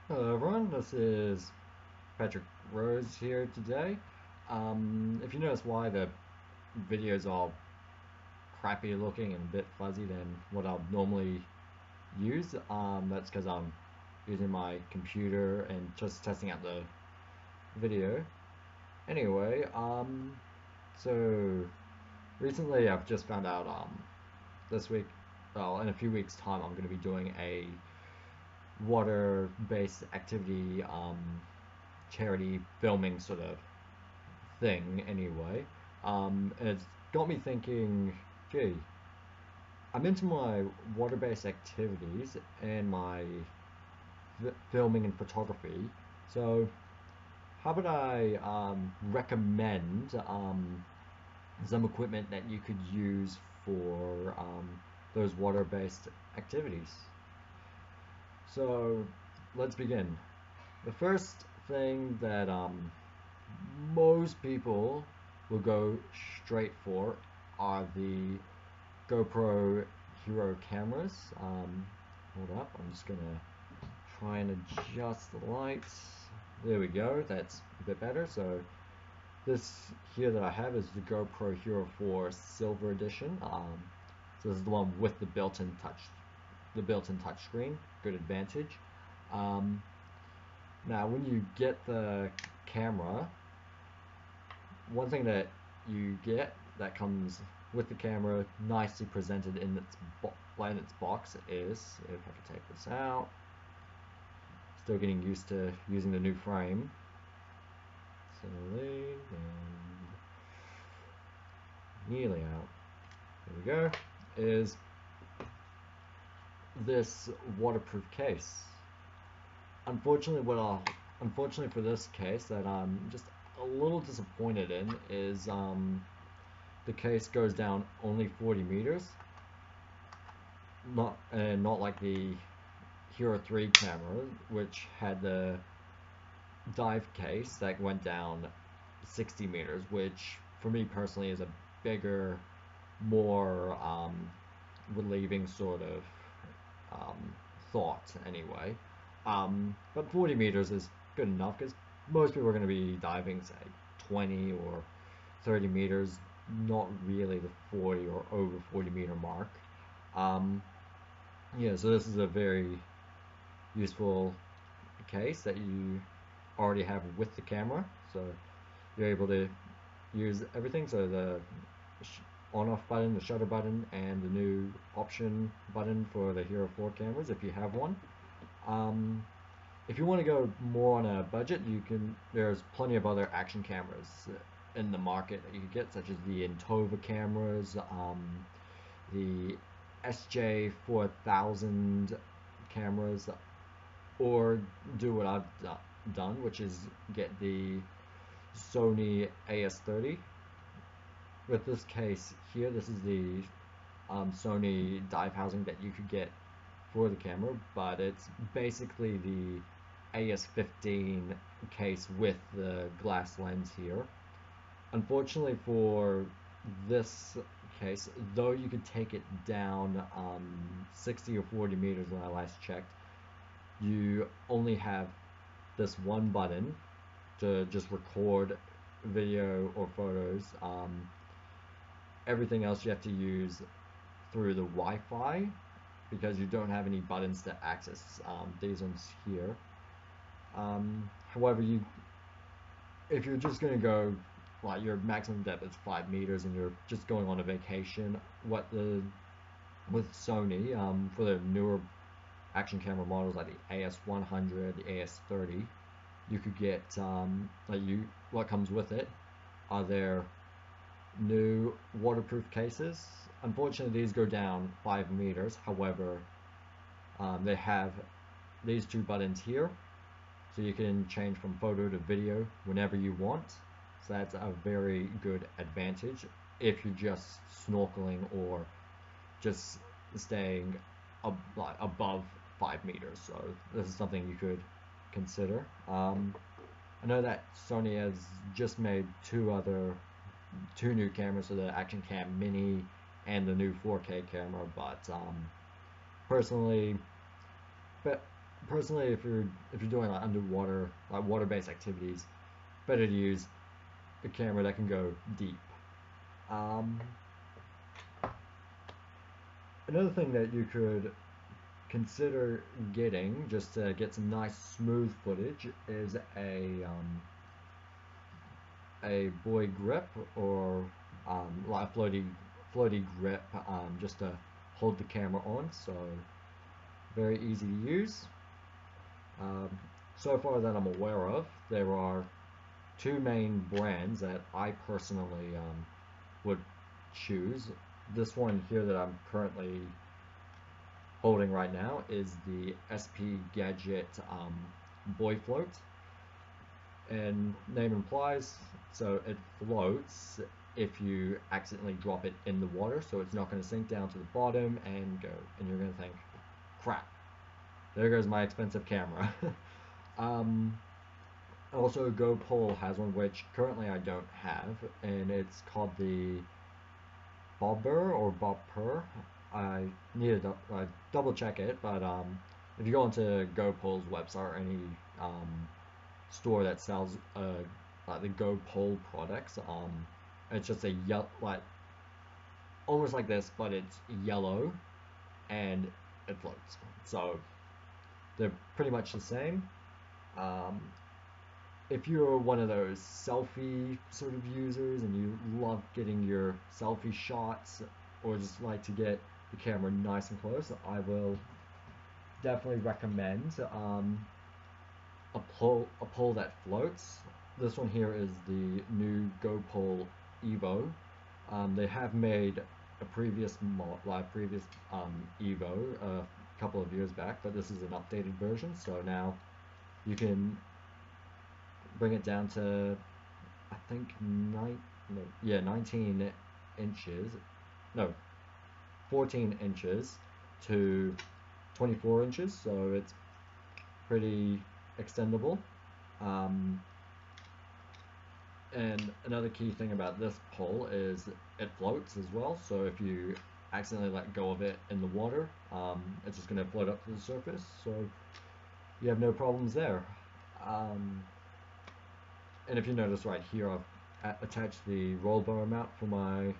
Hello everyone, this is Patrick Rose here today. If you notice why the video's all crappy looking and a bit fuzzy than what I'll normally use, that's because I'm using my computer and just testing out the video. Anyway, so recently I've just found out this week, well, in a few weeks' time, I'm going to be doing a water-based activity charity filming sort of thing anyway. It's got me thinking, gee, I'm into my water-based activities and my filming and photography. So how about I recommend some equipment that you could use for those water-based activities? So let's begin. The first thing that most people will go straight for are the GoPro Hero cameras. Hold up, I'm just gonna try and adjust the lights. There we go, that's a bit better. So this here that I have is the GoPro Hero 4 Silver Edition. So this is the one with the built-in touch screen. Good advantage. Um, Now, when you get the camera, one thing that you get that comes with the camera nicely presented in its box is, if I can take this out, still getting used to using the new frame, slowly and nearly out, there we go, is this waterproof case. Unfortunately, unfortunately for this case that I'm just a little disappointed in is the case goes down only 40 meters, not like the Hero 3 camera, which had the dive case that went down 60 meters, which for me personally is a bigger, more relieving sort of um, thought anyway. But 40 meters is good enough because most people are going to be diving, say, 20 or 30 meters, not really the 40 or over 40 meter mark. Um, yeah, so this is a very useful case that you already have with the camera. So you're able to use everything. So the on-off button, the shutter button, and the new option button for the Hero 4 cameras if you have one. Um, if you want to go more on a budget, there's plenty of other action cameras in the market that you can get, such as the Intova cameras, the SJ4000 cameras, or do what I've done, which is get the Sony AS30. With this case here, this is the Sony dive housing that you could get for the camera, but it's basically the AS15 case with the glass lens here. Unfortunately for this case, though you could take it down 60 or 40 meters when I last checked, you only have this one button to just record video or photos. Everything else you have to use through the Wi-Fi because you don't have any buttons to access these ones here. However, if you're just gonna go like your maximum depth is 5 meters and you're just going on a vacation, with Sony for the newer action camera models like the AS100, the AS30, you could get what comes with it are their new waterproof cases. Unfortunately, these go down 5 meters. However, they have these two buttons here, so you can change from photo to video whenever you want. So that's a very good advantage if you're just snorkeling or just staying like above 5 meters. So this is something you could consider. I know that Sony has just made two new cameras, so the Action Cam Mini and the new 4K camera. But personally, but personally, if you're doing like underwater, like water-based activities, better to use a camera that can go deep. Um, Another thing that you could consider getting just to get some nice smooth footage is a buoy grip or like a floaty grip just to hold the camera on. So very easy to use. Um, so far that I'm aware of, there are two main brands that I personally would choose. This one here that I'm currently holding right now is the SP Gadget Buoy Float, and name implies, so it floats if you accidentally drop it in the water, so it's not going to sink down to the bottom and go, and you're going to think, crap, there goes my expensive camera. um, Also, GoPole has one which currently I don't have, and it's called the Bobber or Bopper. I need to double check it, but if you go onto GoPole's website or any store that sells like the GoPole products, it's just a yellow, like almost like this, but it's yellow and it floats. So they're pretty much the same. Um, if you're one of those selfie sort of users and you love getting your selfie shots or just like to get the camera nice and close, I will definitely recommend a pole that floats. This one here is the new GoPole Evo. They have made a previous Evo a couple of years back, but this is an updated version. So now you can bring it down to I think 19 inches, no, 14 inches to 24 inches. So it's pretty extendable. Um, and another key thing about this pole is it floats as well. So if you accidentally let go of it in the water, it's just going to float up to the surface. So you have no problems there. Um, and if you notice right here, I've attached the roll bar mount for my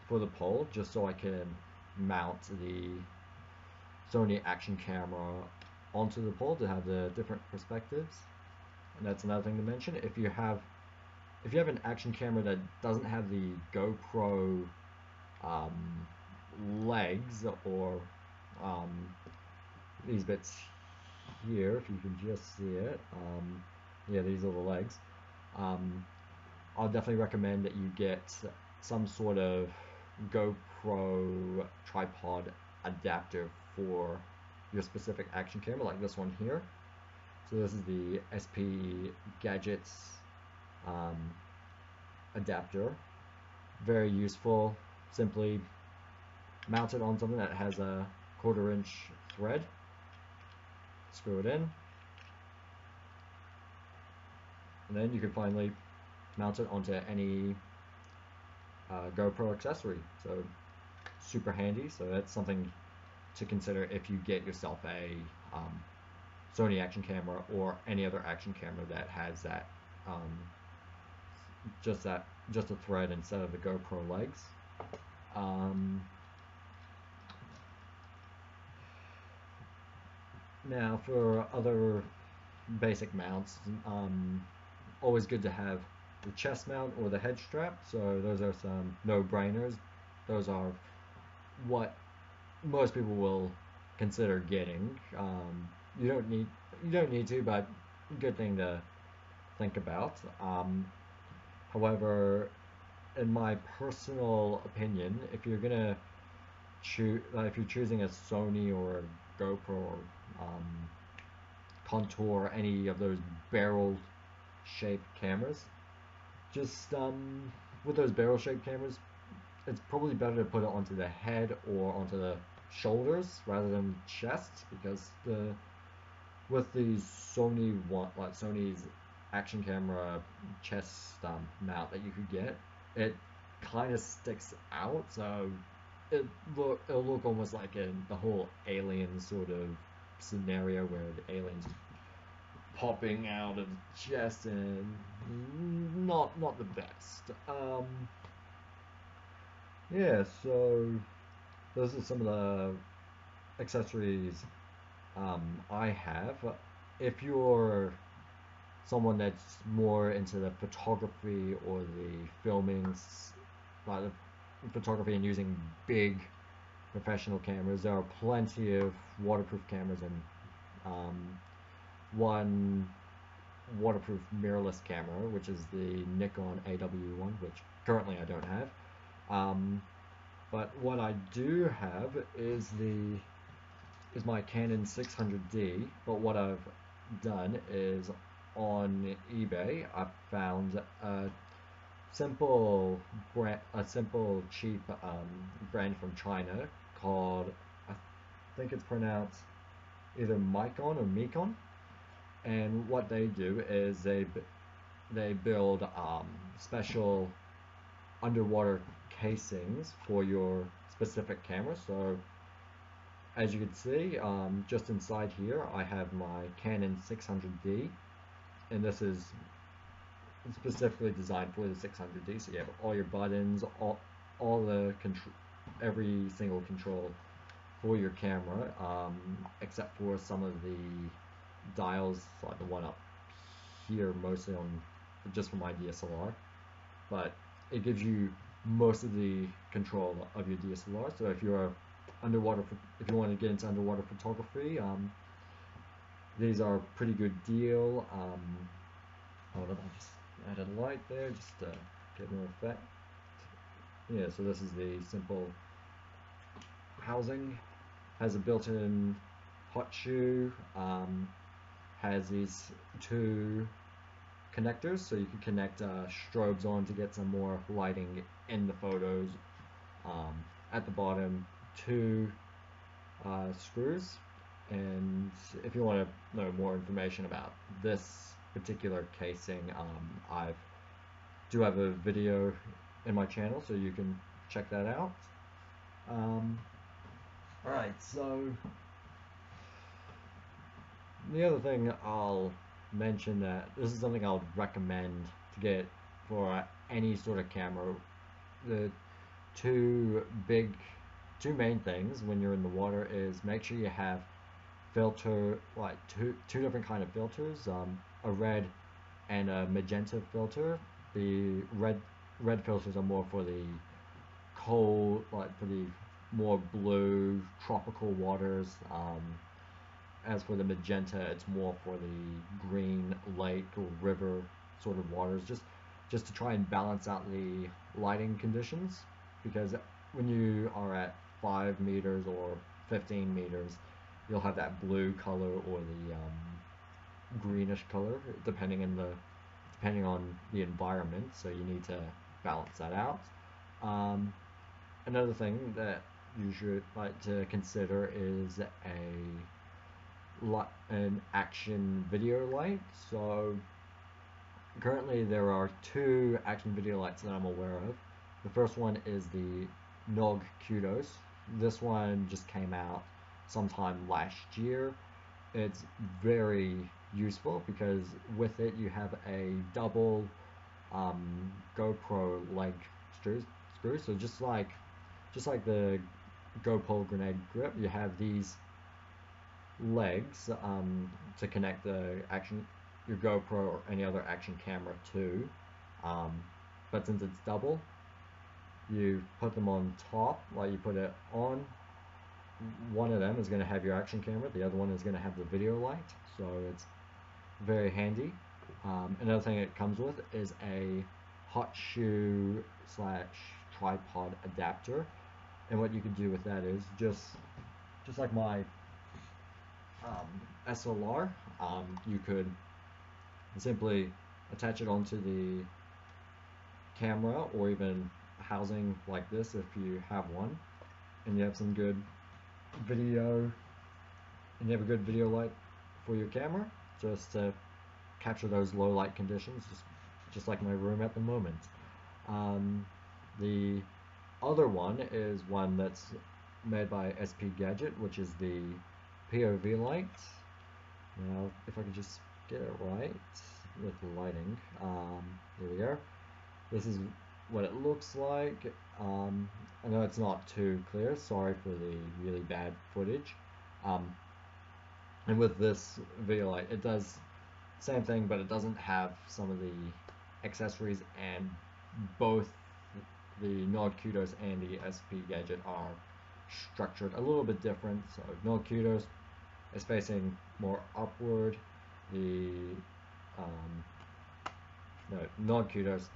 for the pole, just so I can mount the Sony action camera onto the pole to have the different perspectives. And that's another thing to mention. If you have an action camera that doesn't have the GoPro um, legs or um, these bits here, if you can just see it, yeah, these are the legs. Um, I'll definitely recommend that you get some sort of GoPro tripod adapter for your specific action camera, like this one here. So this is the SP Gadgets um, adapter. Very useful. Simply mount it on something that has a 1/4 inch thread. Screw it in, and then you can finally mount it onto any GoPro accessory. So super handy. So that's something to consider if you get yourself a Sony action camera or any other action camera that has that um, just a thread instead of the GoPro legs. Um, Now for other basic mounts, always good to have the chest mount or the head strap. So those are some no-brainers. Those are what most people will consider getting. You don't need you don't need to, but good thing to think about. However, in my personal opinion, if you're choosing a Sony or a GoPro or Contour, any of those barrel-shaped cameras, just with those barrel-shaped cameras, it's probably better to put it onto the head or onto the shoulders rather than chest, because the with the Sony's action camera chest mount that you could get, it kind of sticks out, so it'll look almost like the whole alien sort of scenario where the aliens popping out of the chest and not the best. Yeah, so those are some of the accessories I have. If you're someone that's more into the photography or the filming, like the photography and using big professional cameras, there are plenty of waterproof cameras and one waterproof mirrorless camera, which is the Nikon AW1, which currently I don't have. But what I do have is my Canon 600D. But what I've done is on eBay I found a simple cheap brand from China called, I think it's pronounced either Micon or Mekon. And what they do is they build special underwater casings for your specific camera. So as you can see, just inside here I have my Canon 600D, and this is specifically designed for the 600D. So you have all your buttons, all the control, every single control for your camera, except for some of the dials, like the one up here, mostly on just for my DSLR. But it gives you most of the control of your DSLR. So if you're underwater, if you want to get into underwater photography, these are a pretty good deal. Hold on, I just added a light there just to get more effect. Yeah, so this is the simple housing. Has a built-in hot shoe. Has these two connectors, so you can connect strobes on to get some more lighting in the photos. At the bottom, two screws. And if you want to know more information about this particular casing, I do have a video in my channel, so you can check that out. Alright, so the other thing I'll mention, that this is something I would recommend to get for any sort of camera. The two main things when you're in the water is make sure you have like two different kind of filters, a red and a magenta filter. The red filters are more for the cold, like for the more blue tropical waters. As for the magenta, it's more for the green lake or river sort of waters, just to try and balance out the lighting conditions. Because when you are at 5 meters or 15 meters, you'll have that blue color or the greenish color, depending on the environment. So you need to balance that out. Another thing that you should like to consider is an action video light. So currently there are two action video lights that I'm aware of. The first one is the Nog Kudos. This one just came out sometime last year. It's very useful because with it you have a double GoPro leg screw. So just like the GoPro grenade grip, you have these legs to connect your GoPro or any other action camera to. But since it's double, you put them on top. Like you put it on, one of them is going to have your action camera, the other one is going to have the video light. So it's very handy. Another thing it comes with is a hot shoe / tripod adapter. And what you can do with that is just like my SLR, you could simply attach it onto the camera, or even housing like this if you have one, and you have some good video, and you have a good video light for your camera, just to capture those low light conditions, just like my room at the moment. The other one is one that's made by SP Gadget, which is the POV light. Now, if I can just get it right with the lighting, here we go. This is what it looks like. I know it's not too clear, sorry for the really bad footage. And with this video light, it does same thing, but it doesn't have some of the accessories, and both the Nord Kudos and the SP Gadget are structured a little bit different. So Nord Kudos is facing more upward. The Nord Kudos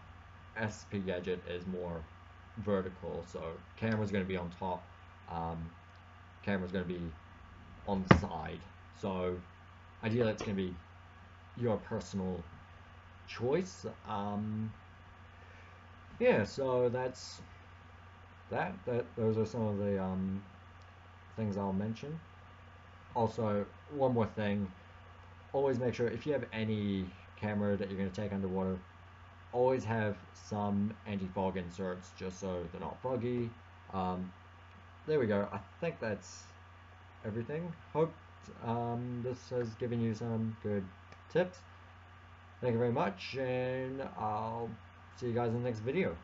SP Gadget is more vertical, so camera's going to be on top, camera's going to be on the side. So ideally it's going to be your personal choice. Yeah, so that's those are some of the things I'll mention. Also, one more thing, always make sure if you have any camera that you're going to take underwater, always have some anti-fog inserts just so they're not foggy. There we go. I think that's everything. Hope this has given you some good tips. Thank you very much, and I'll see you guys in the next video.